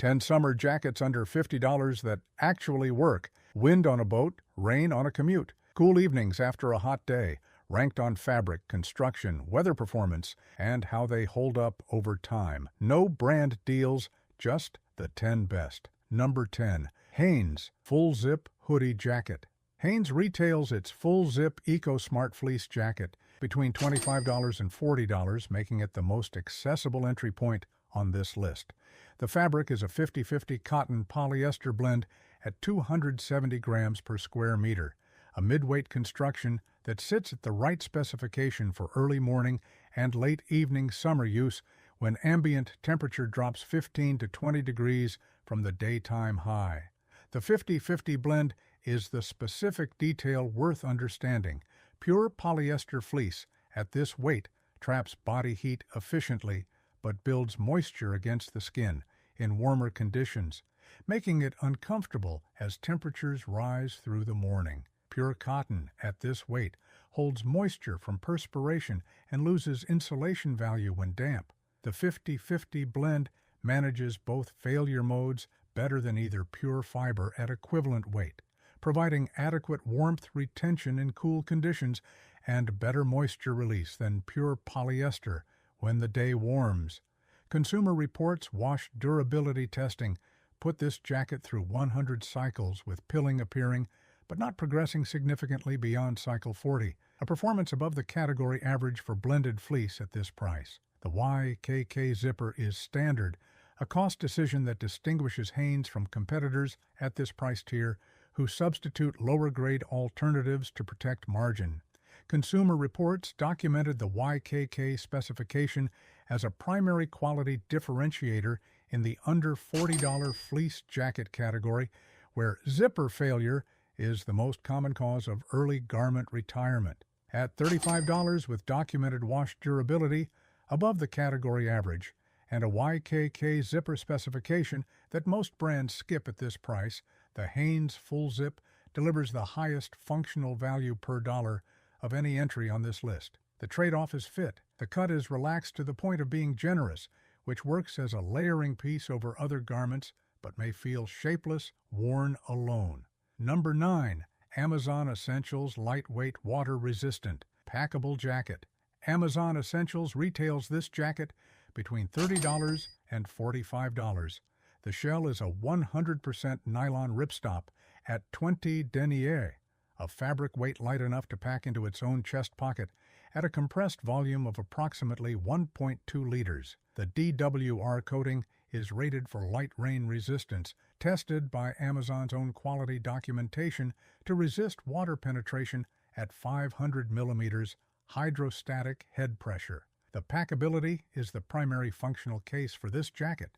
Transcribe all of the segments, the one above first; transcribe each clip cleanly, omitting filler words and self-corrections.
10 summer jackets under $50 that actually work. Wind on a boat, rain on a commute. Cool evenings after a hot day. Ranked on fabric, construction, weather performance, and how they hold up over time. No brand deals, just the 10 best. Number 10. Hanes Full Zip Hoodie Jacket. Hanes retails its full-zip Eco-Smart Fleece jacket between $25 and $40, making it the most accessible entry point on this list. The fabric is a 50-50 cotton-polyester blend at 270 grams per square meter, a mid-weight construction that sits at the right specification for early morning and late evening summer use when ambient temperature drops 15 to 20 degrees from the daytime high. The 50-50 blend is the specific detail worth understanding. Pure polyester fleece at this weight traps body heat efficiently but builds moisture against the skin in warmer conditions, making it uncomfortable as temperatures rise through the morning. Pure cotton at this weight holds moisture from perspiration and loses insulation value when damp. The 50-50 blend manages both failure modes better than either pure fiber at equivalent weight, providing adequate warmth retention in cool conditions and better moisture release than pure polyester when the day warms. Consumer Reports wash durability testing put this jacket through 100 cycles with pilling appearing but not progressing significantly beyond cycle 40, a performance above the category average for blended fleece at this price. The YKK zipper is standard, a cost decision that distinguishes Hanes from competitors at this price tier who substitute lower-grade alternatives to protect margin. Consumer Reports documented the YKK specification as a primary quality differentiator in the under $40 fleece jacket category, where zipper failure is the most common cause of early garment retirement. At $35 with documented wash durability, above the category average, and a YKK zipper specification that most brands skip at this price, the Hanes Full Zip delivers the highest functional value per dollar of any entry on this list. The trade-off is fit. The cut is relaxed to the point of being generous, which works as a layering piece over other garments, but may feel shapeless, worn alone. Number 9. Amazon Essentials Lightweight Water-Resistant Packable Jacket. Amazon Essentials retails this jacket between $30 and $45. The shell is a 100% nylon ripstop at 20 denier, a fabric weight light enough to pack into its own chest pocket at a compressed volume of approximately 1.2 liters. The DWR coating is rated for light rain resistance, tested by Amazon's own quality documentation to resist water penetration at 500 millimeters hydrostatic head pressure. The packability is the primary functional case for this jacket.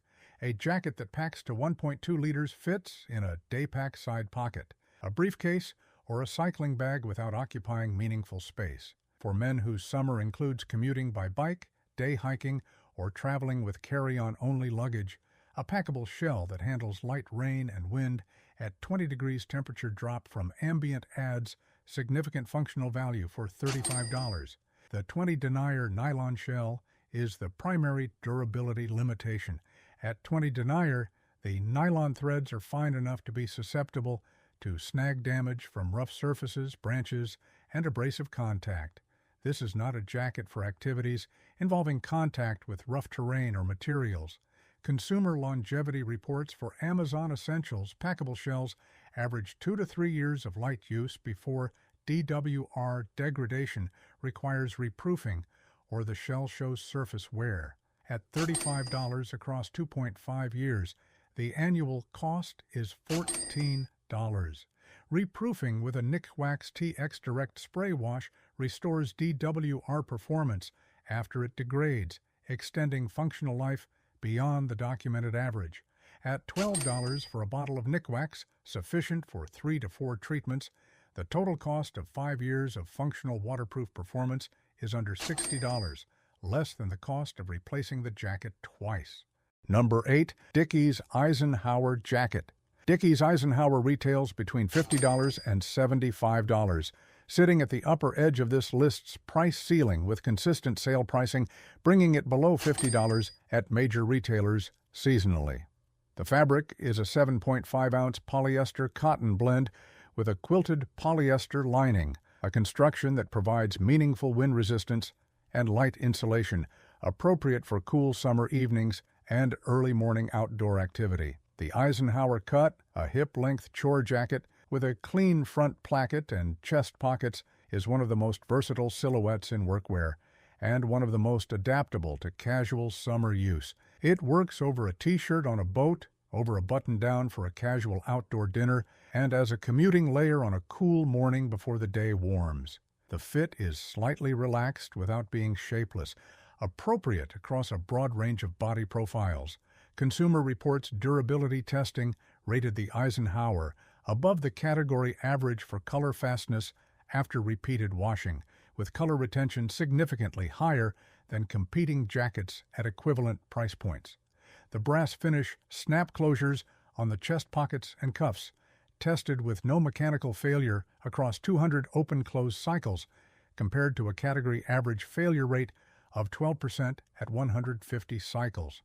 A jacket that packs to 1.2 liters fits in a daypack side pocket, a briefcase, or a cycling bag without occupying meaningful space. For men whose summer includes commuting by bike, day hiking, or traveling with carry-on only luggage, a packable shell that handles light rain and wind at 20 degrees temperature drop from ambient adds significant functional value for $35. The 20 denier nylon shell is the primary durability limitation. At 20 denier, the nylon threads are fine enough to be susceptible to snag damage from rough surfaces, branches, and abrasive contact. This is not a jacket for activities involving contact with rough terrain or materials. Consumer longevity reports for Amazon Essentials packable shells average 2 to 3 years of light use before DWR degradation requires reproofing or the shell shows surface wear. At $35 across 2.5 years, the annual cost is $14. Reproofing with a Nikwax TX Direct Spray Wash restores DWR performance after it degrades, extending functional life beyond the documented average. At $12 for a bottle of Nikwax, sufficient for 3 to 4 treatments, the total cost of 5 years of functional waterproof performance is under $60, less than the cost of replacing the jacket twice. Number 8. Dickies Eisenhower Jacket. Dickies Eisenhower retails between $50 and $75, sitting at the upper edge of this list's price ceiling with consistent sale pricing, bringing it below $50 at major retailers seasonally. The fabric is a 7.5-ounce polyester cotton blend with a quilted polyester lining, a construction that provides meaningful wind resistance and light insulation, appropriate for cool summer evenings and early morning outdoor activity. The Eisenhower cut, a hip-length chore jacket with a clean front placket and chest pockets, is one of the most versatile silhouettes in workwear and one of the most adaptable to casual summer use. It works over a t-shirt on a boat, over a button-down for a casual outdoor dinner, and as a commuting layer on a cool morning before the day warms. The fit is slightly relaxed without being shapeless, appropriate across a broad range of body profiles. Consumer Reports durability testing rated the Eisenhower above the category average for color fastness after repeated washing, with color retention significantly higher than competing jackets at equivalent price points. The brass finish snap closures on the chest pockets and cuffs tested with no mechanical failure across 200 open-close cycles, compared to a category average failure rate of 12% at 150 cycles.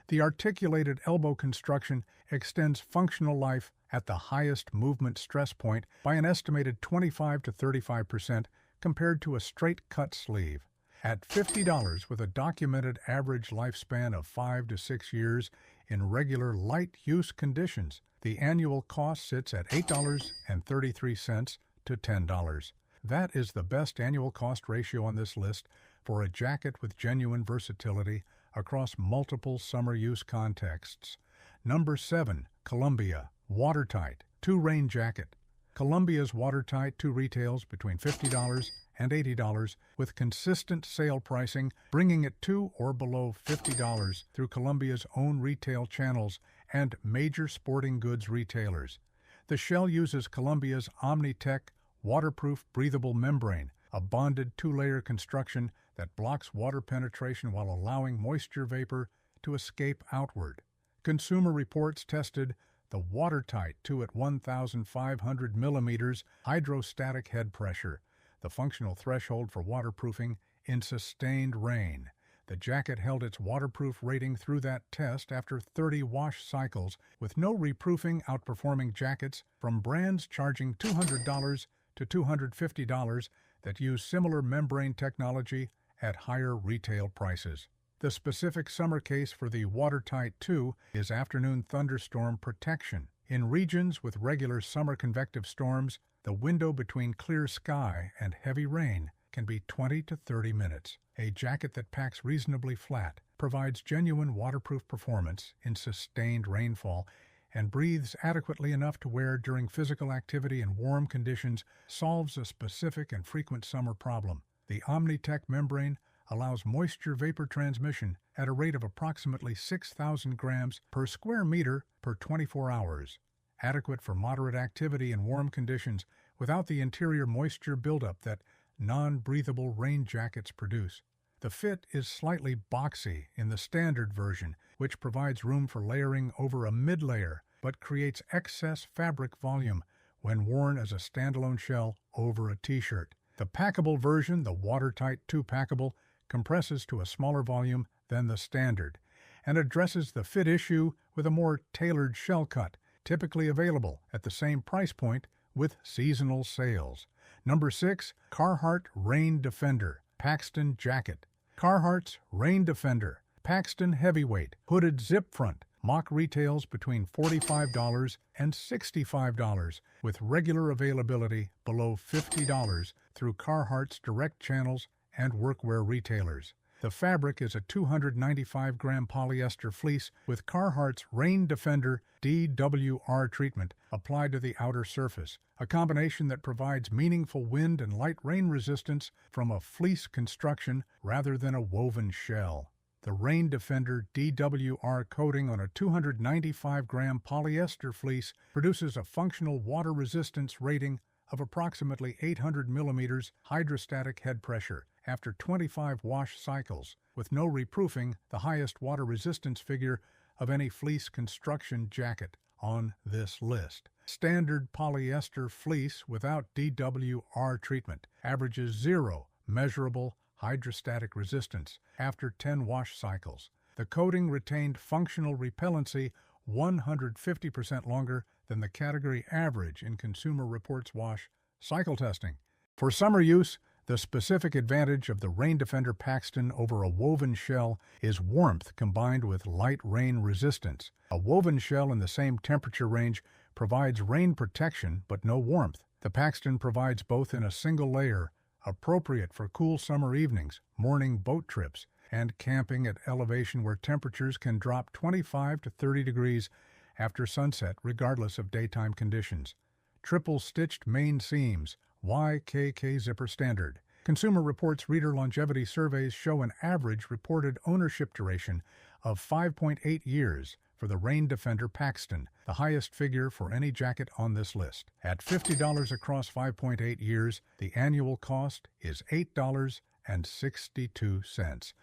The articulated elbow construction extends functional life at the highest movement stress point by an estimated 25 to 35% compared to a straight-cut sleeve. At $50 with a documented average lifespan of 5 to 6 years in regular light-use conditions, the annual cost sits at $8.33 to $10. That is the best annual cost ratio on this list for a jacket with genuine versatility across multiple summer use contexts. Number 7. Columbia Watertight II Rain Jacket. Columbia's Watertight II retails between $50 and $80, with consistent sale pricing bringing it to or below $50 through Columbia's own retail channels and major sporting goods retailers. The shell uses Columbia's Omni-Tech waterproof breathable membrane, a bonded two-layer construction that blocks water penetration while allowing moisture vapor to escape outward. Consumer Reports tested the Watertight II at 1,500 millimeters hydrostatic head pressure, the functional threshold for waterproofing in sustained rain. The jacket held its waterproof rating through that test after 30 wash cycles, with no reproofing, outperforming jackets from brands charging $200 to $250 that use similar membrane technology at higher retail prices. The specific summer case for the Watertight II is afternoon thunderstorm protection. In regions with regular summer convective storms, the window between clear sky and heavy rain can be 20 to 30 minutes. A jacket that packs reasonably flat, provides genuine waterproof performance in sustained rainfall, and breathes adequately enough to wear during physical activity in warm conditions, solves a specific and frequent summer problem. The Omni-Tech membrane allows moisture vapor transmission at a rate of approximately 6,000 grams per square meter per 24 hours, adequate for moderate activity in warm conditions without the interior moisture buildup that non-breathable rain jackets produce. The fit is slightly boxy in the standard version, which provides room for layering over a mid-layer but creates excess fabric volume when worn as a standalone shell over a t-shirt. The packable version, the Watertight II Packable, compresses to a smaller volume than the standard and addresses the fit issue with a more tailored shell cut, typically available at the same price point with seasonal sales. Number 6. Carhartt Rain Defender Paxton Jacket. Carhartt's Rain Defender Paxton Heavyweight Hooded Zip Front mock retails between $45 and $65, with regular availability below $50 through Carhartt's direct channels and workwear retailers. The fabric is a 295-gram polyester fleece with Carhartt's Rain Defender DWR treatment applied to the outer surface, a combination that provides meaningful wind and light rain resistance from a fleece construction rather than a woven shell. The Rain Defender DWR coating on a 295-gram polyester fleece produces a functional water resistance rating of approximately 800 millimeters hydrostatic head pressure after 25 wash cycles, with no reproofing, the highest water resistance figure of any fleece construction jacket on this list. Standard polyester fleece without DWR treatment averages 0 measurable hydrostatic resistance after 10 wash cycles. The coating retained functional repellency 150% longer than the category average in Consumer Reports wash cycle testing. For summer use, the specific advantage of the Rain Defender Paxton over a woven shell is warmth combined with light rain resistance. A woven shell in the same temperature range provides rain protection but no warmth. The Paxton provides both in a single layer, appropriate for cool summer evenings, morning boat trips, and camping at elevation where temperatures can drop 25 to 30 degrees after sunset regardless of daytime conditions. Triple-stitched main seams, YKK zipper standard. Consumer Reports reader longevity surveys show an average reported ownership duration of 5.8 years for the Rain Defender Paxton, the highest figure for any jacket on this list. At $50 across 5.8 years, the annual cost is $8.62.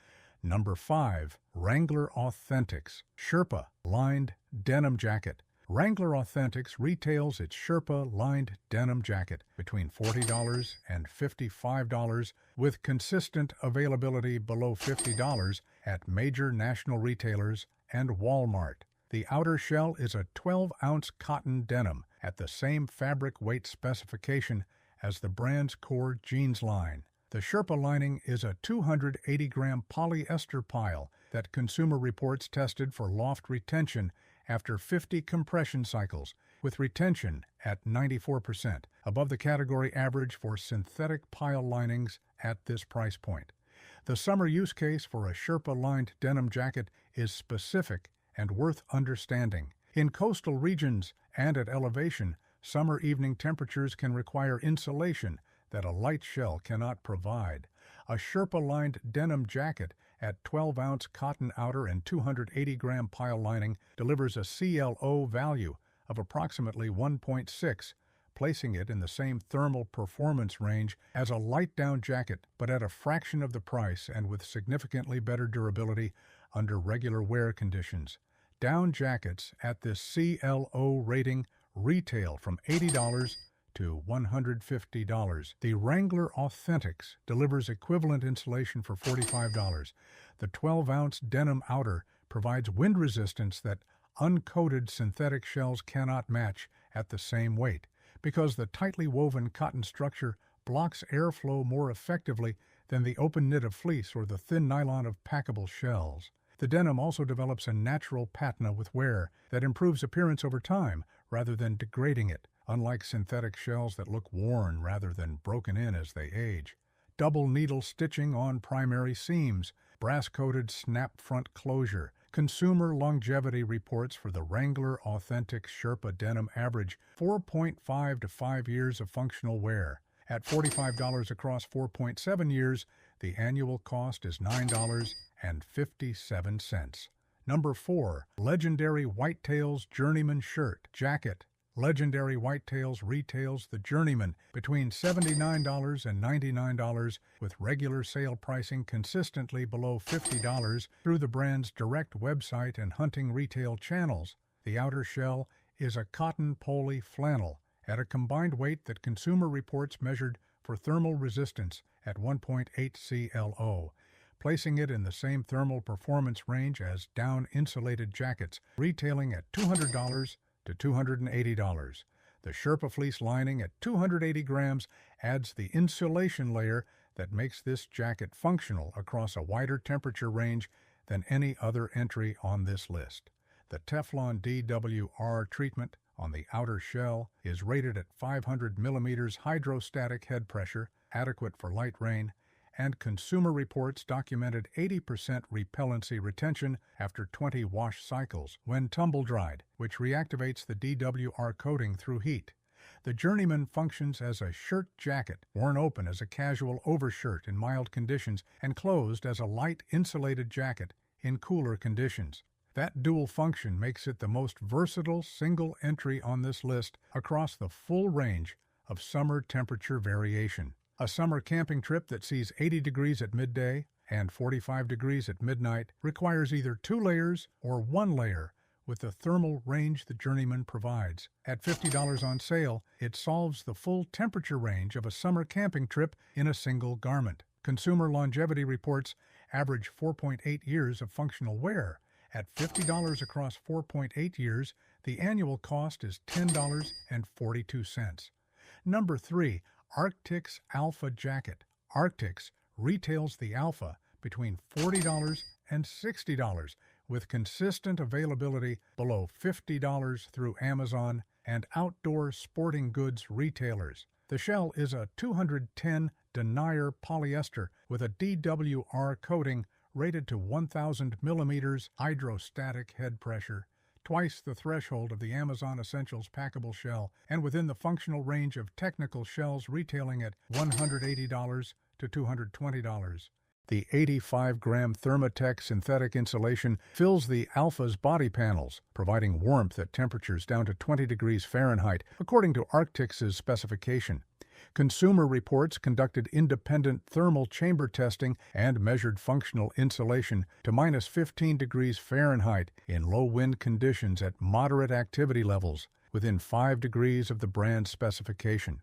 Number 5. Wrangler Authentics Sherpa Lined Denim Jacket. Wrangler Authentics retails its Sherpa lined denim jacket between $40 and $55 with consistent availability below $50 at major national retailers and Walmart. The outer shell is a 12-ounce cotton denim at the same fabric weight specification as the brand's core jeans line. The Sherpa lining is a 280-gram polyester pile that Consumer Reports tested for loft retention after 50 compression cycles, with retention at 94%, above the category average for synthetic pile linings at this price point. The summer use case for a Sherpa-lined denim jacket is specific and worth understanding. In coastal regions and at elevation, summer evening temperatures can require insulation that a light shell cannot provide. A Sherpa-lined denim jacket at 12-ounce cotton outer and 280-gram pile lining delivers a CLO value of approximately 1.6, placing it in the same thermal performance range as a light-down jacket, but at a fraction of the price and with significantly better durability under regular wear conditions. Down jackets at this CLO rating retail from $80 to $150. The Wrangler Authentics delivers equivalent insulation for $45. The 12-ounce denim outer provides wind resistance that uncoated synthetic shells cannot match at the same weight, because the tightly woven cotton structure blocks airflow more effectively than the open knit of fleece or the thin nylon of packable shells. The denim also develops a natural patina with wear that improves appearance over time rather than degrading it, unlike synthetic shells that look worn rather than broken in as they age. Double needle stitching on primary seams, brass-coated snap front closure. Consumer longevity reports for the Wrangler Authentic Sherpa denim average 4.5 to 5 years of functional wear. At $45 across 4.7 years, the annual cost is $9.57. Number 4. Legendary Whitetails Journeyman Shirt Jacket. Legendary Whitetails retails the Journeyman between $79 and $99, with regular sale pricing consistently below $50 through the brand's direct website and hunting retail channels. The outer shell is a cotton poly flannel at a combined weight that Consumer Reports measured for thermal resistance at 1.8 CLO, placing it in the same thermal performance range as down insulated jackets, retailing at $200 to $280. The Sherpa fleece lining at 280 grams adds the insulation layer that makes this jacket functional across a wider temperature range than any other entry on this list. The Teflon DWR treatment on the outer shell is rated at 500 millimeters hydrostatic head pressure, adequate for light rain, and Consumer Reports documented 80% repellency retention after 20 wash cycles when tumble-dried, which reactivates the DWR coating through heat. The Journeyman functions as a shirt jacket, worn open as a casual overshirt in mild conditions and closed as a light insulated jacket in cooler conditions. That dual function makes it the most versatile single entry on this list across the full range of summer temperature variation. A summer camping trip that sees 80 degrees at midday and 45 degrees at midnight requires either 2 layers or 1 layer with the thermal range the Journeyman provides. At $50 on sale, it solves the full temperature range of a summer camping trip in a single garment. Consumer longevity reports average 4.8 years of functional wear At $50 across 4.8 years, the annual cost is $10.42. Number 3. Arctix Alpha Jacket. Arctix retails the Alpha between $40 and $60, with consistent availability below $50 through Amazon and outdoor sporting goods retailers. The shell is a 210 denier polyester with a DWR coating rated to 1,000 millimeters hydrostatic head pressure, twice the threshold of the Amazon Essentials packable shell, and within the functional range of technical shells retailing at $180 to $220. The 85-gram Thermatech synthetic insulation fills the Alpha's body panels, providing warmth at temperatures down to 20 degrees Fahrenheit, according to Arctix's specification. Consumer Reports conducted independent thermal chamber testing and measured functional insulation to minus 15 degrees Fahrenheit in low wind conditions at moderate activity levels, within 5 degrees of the brand specification.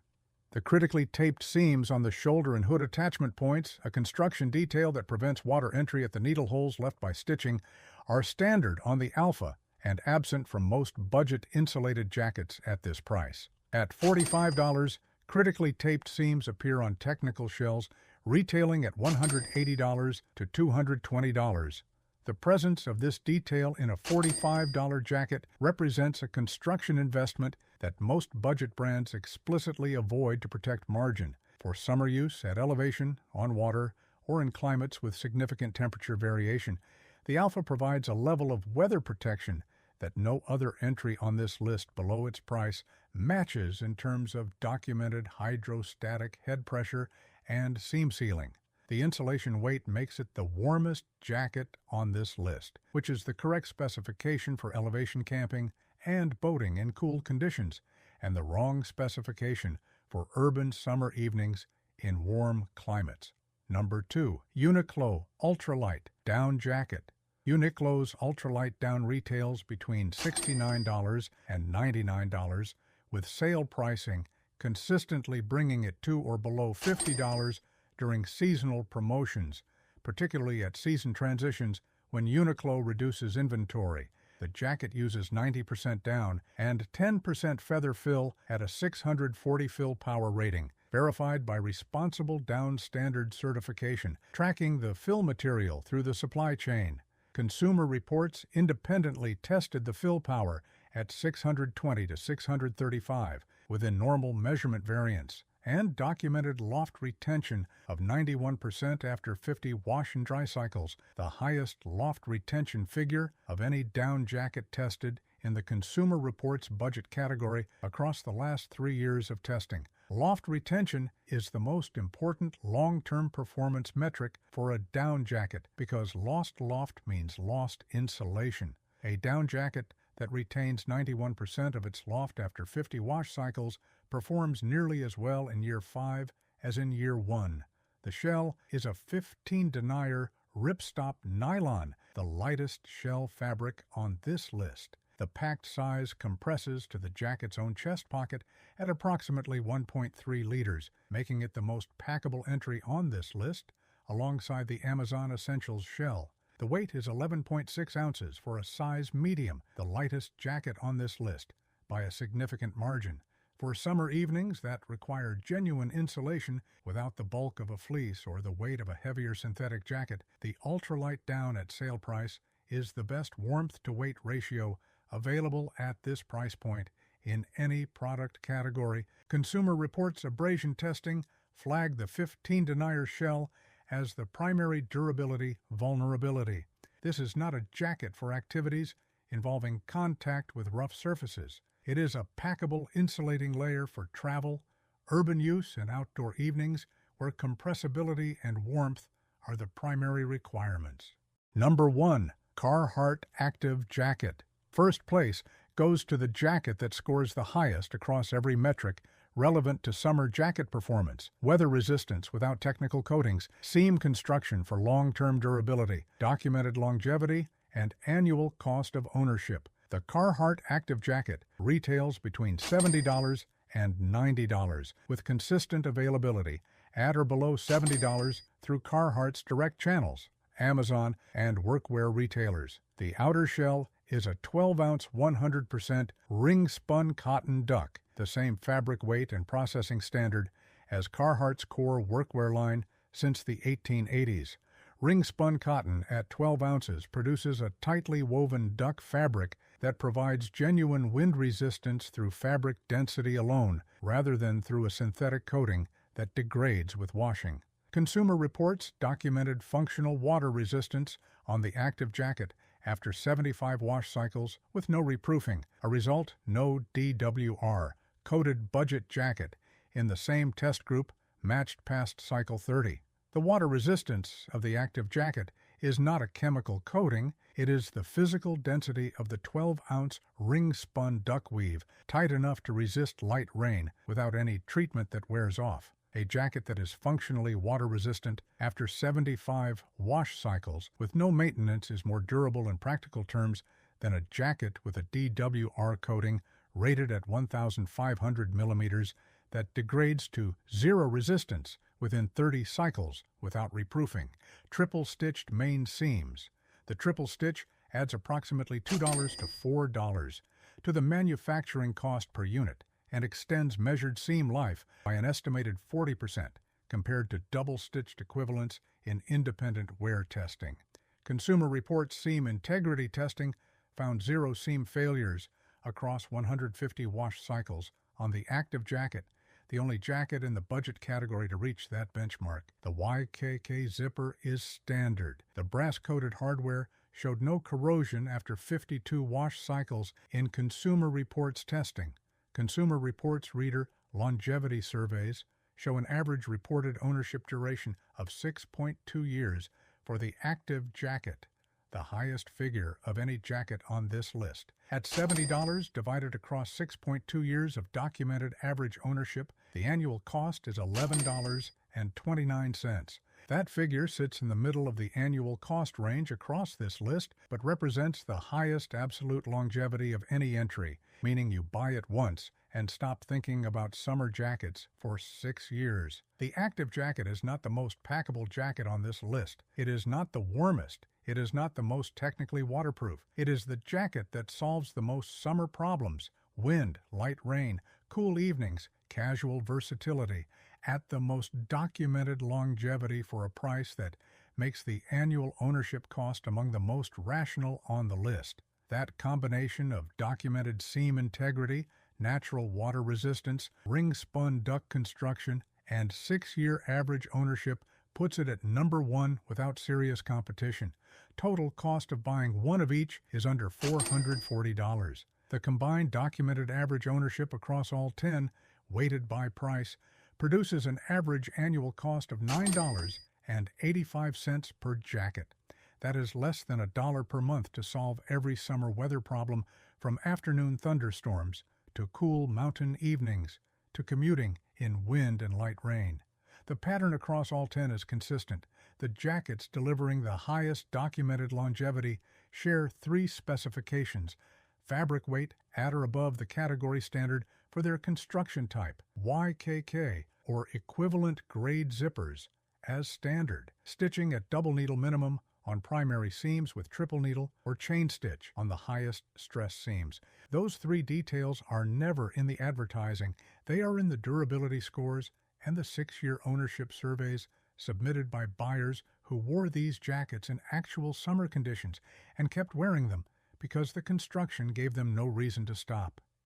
The critically taped seams on the shoulder and hood attachment points, a construction detail that prevents water entry at the needle holes left by stitching, are standard on the Alpha and absent from most budget insulated jackets at this price. At $45, critically taped seams appear on technical shells, retailing at $180 to $220. The presence of this detail in a $45 jacket represents a construction investment that most budget brands explicitly avoid to protect margin for summer use at elevation, on water, or in climates with significant temperature variation. The Alpha provides a level of weather protection that no other entry on this list below its price matches in terms of documented hydrostatic head pressure and seam sealing. The insulation weight makes it the warmest jacket on this list, which is the correct specification for elevation camping and boating in cool conditions, and the wrong specification for urban summer evenings in warm climates. Number 2. Uniqlo Ultralight Down Jacket. Uniqlo's Ultralight Down retails between $69 and $99, with sale pricing consistently bringing it to or below $50 during seasonal promotions, particularly at season transitions when Uniqlo reduces inventory. The jacket uses 90% down and 10% feather fill at a 640 fill power rating, verified by Responsible Down Standard certification, tracking the fill material through the supply chain. Consumer Reports independently tested the fill power at 620 to 635 within normal measurement variance, and documented loft retention of 91% after 50 wash and dry cycles, the highest loft retention figure of any down jacket tested in the Consumer Reports budget category across the last 3 years of testing. Loft retention is the most important long-term performance metric for a down jacket because lost loft means lost insulation. A down jacket that retains 91% of its loft after 50 wash cycles performs nearly as well in year 5 as in year 1. The shell is a 15 denier ripstop nylon, the lightest shell fabric on this list. The packed size compresses to the jacket's own chest pocket at approximately 1.3 liters, making it the most packable entry on this list, alongside the Amazon Essentials shell. The weight is 11.6 ounces for a size medium, the lightest jacket on this list, by a significant margin. For summer evenings that require genuine insulation without the bulk of a fleece or the weight of a heavier synthetic jacket, the Ultralight Down at sale price is the best warmth-to-weight ratio available at this price point in any product category. Consumer Reports abrasion testing flagged the 15 denier shell as the primary durability vulnerability. This is not a jacket for activities involving contact with rough surfaces. It is a packable insulating layer for travel, urban use, and outdoor evenings where compressibility and warmth are the primary requirements. Number 1. Carhartt Active Jacket. First place goes to the jacket that scores the highest across every metric relevant to summer jacket performance: weather resistance without technical coatings, seam construction for long-term durability, documented longevity, and annual cost of ownership. The Carhartt Active Jacket retails between $70 and $90, with consistent availability at or below $70 through Carhartt's direct channels. Amazon, and workwear retailers. The outer shell is a 12-ounce 100% ring-spun cotton duck, the same fabric weight and processing standard as Carhartt's core workwear line since the 1880s. Ring-spun cotton at 12 ounces produces a tightly woven duck fabric that provides genuine wind resistance through fabric density alone, rather than through a synthetic coating that degrades with washing. Consumer Reports documented functional water resistance on the Active jacket after 75 wash cycles with no reproofing. A result, no DWR, coated budget jacket, in the same test group matched past cycle 30. The water resistance of the Active jacket is not a chemical coating, it is the physical density of the 12-ounce ring-spun duck weave, tight enough to resist light rain without any treatment that wears off. A jacket that is functionally water-resistant after 75 wash cycles with no maintenance is more durable in practical terms than a jacket with a DWR coating rated at 1,500 millimeters that degrades to zero resistance within 30 cycles without reproofing. Triple-stitched main seams. The triple stitch adds approximately $2 to $4 to the manufacturing cost per unit and extends measured seam life by an estimated 40% compared to double-stitched equivalents in independent wear testing. Consumer Reports seam integrity testing found 0 seam failures across 150 wash cycles on the Active jacket, the only jacket in the budget category to reach that benchmark. The YKK zipper is standard. The brass-coated hardware showed no corrosion after 52 wash cycles in Consumer Reports testing. Consumer Reports reader longevity surveys show an average reported ownership duration of 6.2 years for the Active jacket, the highest figure of any jacket on this list. At $70 divided across 6.2 years of documented average ownership, the annual cost is $11.29. That figure sits in the middle of the annual cost range across this list, but represents the highest absolute longevity of any entry, meaning you buy it once and stop thinking about summer jackets for 6 years. The Active jacket is not the most packable jacket on this list. It is not the warmest. It is not the most technically waterproof. It is the jacket that solves the most summer problems: wind, light rain, cool evenings, casual versatility, at the most documented longevity for a price that makes the annual ownership cost among the most rational on the list. That combination of documented seam integrity, natural water resistance, ring-spun duck construction, and 6-year average ownership puts it at number 1 without serious competition. Total cost of buying one of each is under $440. The combined documented average ownership across all 10, weighted by price, produces an average annual cost of $9.85 per jacket. That is less than $1 per month to solve every summer weather problem, from afternoon thunderstorms to cool mountain evenings to commuting in wind and light rain. The pattern across all 10 is consistent. The jackets delivering the highest documented longevity share 3 specifications: fabric weight at or above the category standard for their construction type, YKK, or equivalent grade zippers, as standard, stitching at double needle minimum on primary seams with triple needle or chain stitch on the highest stress seams. Those 3 details are never in the advertising. They are in the durability scores and the 6-year ownership surveys submitted by buyers who wore these jackets in actual summer conditions and kept wearing them because the construction gave them no reason to stop.